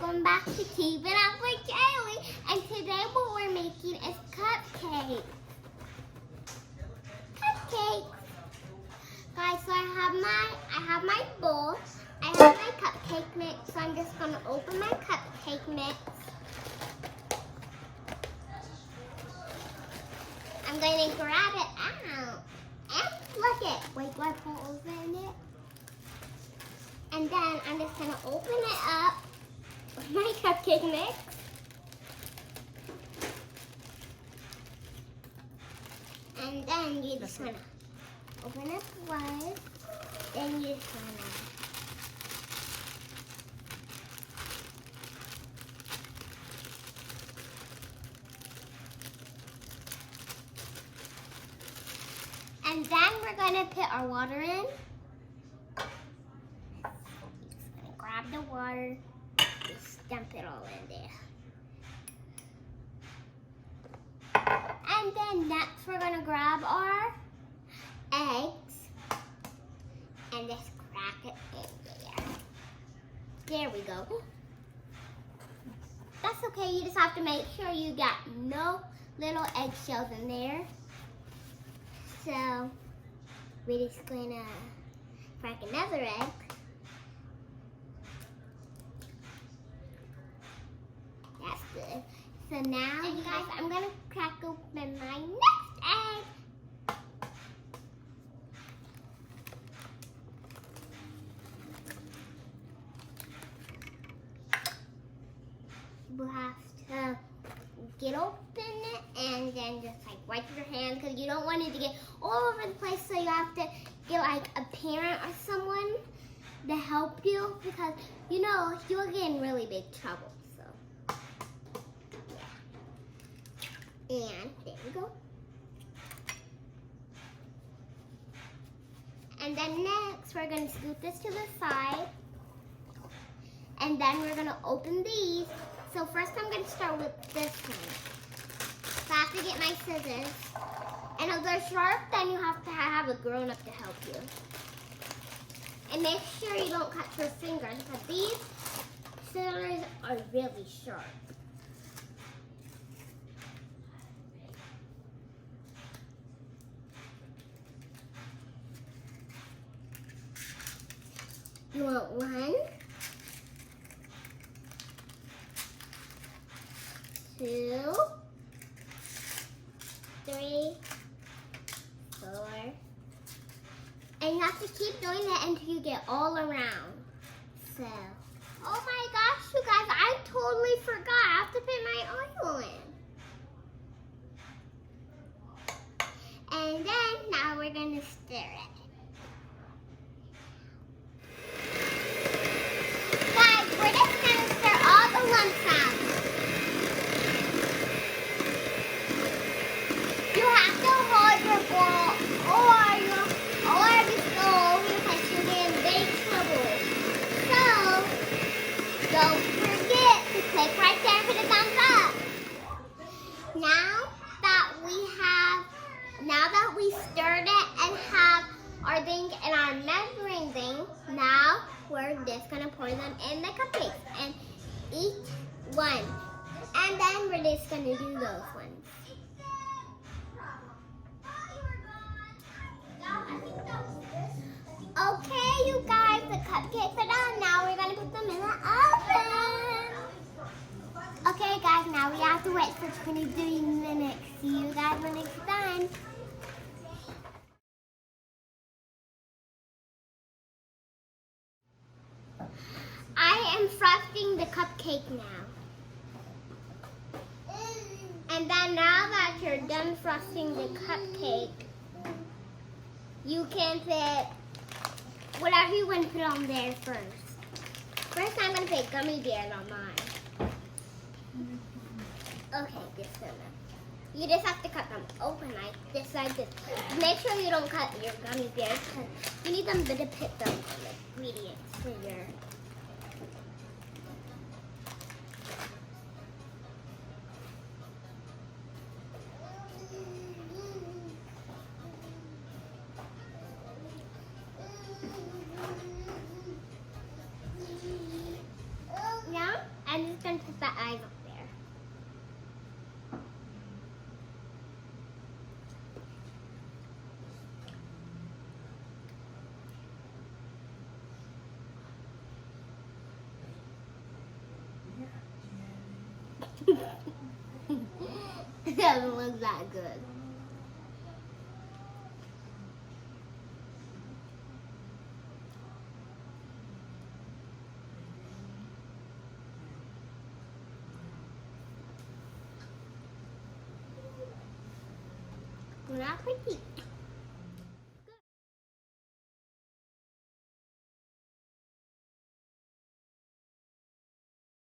welcome back to Keeping Up with Kaylee. And today what we're making is cupcakes. Cupcakes. Guys, so I have my bowl. I have my cupcake mix. So I'm just gonna open my cupcake mix. I'm gonna grab it out. And look it. Wait, do I pull open it? And then I'm just gonna open it up with my cupcake mix. And then you just wanna open it twice. Then you just wanna and then we're gonna put our water in. Grab the water, just dump it all in there. And then next we're gonna grab our eggs and just crack it in there. There we go. That's okay, you just have to make sure you got no little eggshells in there. So we're just gonna crack another egg. That's good. So now, you guys, I'm gonna crack open my next egg. We'll have to get open it and then just like wipe your hand because you don't want it to get all over the place. So you have to get like a parent or someone to help you because you know you'll get in really big trouble. And there we go. And then next, we're gonna scoop this to the side. And then we're gonna open these. So first I'm gonna start with this one. So I have to get my scissors. And if they're sharp, then you have to have a grown-up to help you. And make sure you don't cut your fingers because these scissors are really sharp. You want 1, 2, 3, 4. And you have to keep doing that until you get all around. So, oh my gosh, you guys, I totally forgot. I have to put my oil in. And then, now we're gonna stir it. Don't forget to click right there for the thumbs up. Now that we stirred it and have our thing and our measuring thing, now we're just gonna pour them in the cupcakes and each one. And then we're just gonna do those ones. Okay, you guys, the cupcakes are done. Now we're gonna put them in the oven. Okay, guys, now we have to wait for 23 minutes. See you guys when it's done. I am frosting the cupcake now. And then now that you're done frosting the cupcake, you can put whatever you want to put on there first. First, I'm going to put gummy bears on mine. Okay, just so now. You just have to cut them open like this. Make sure you don't cut your gummy bears because you need them to put them on the ingredients for your. It doesn't look that good. Not pretty.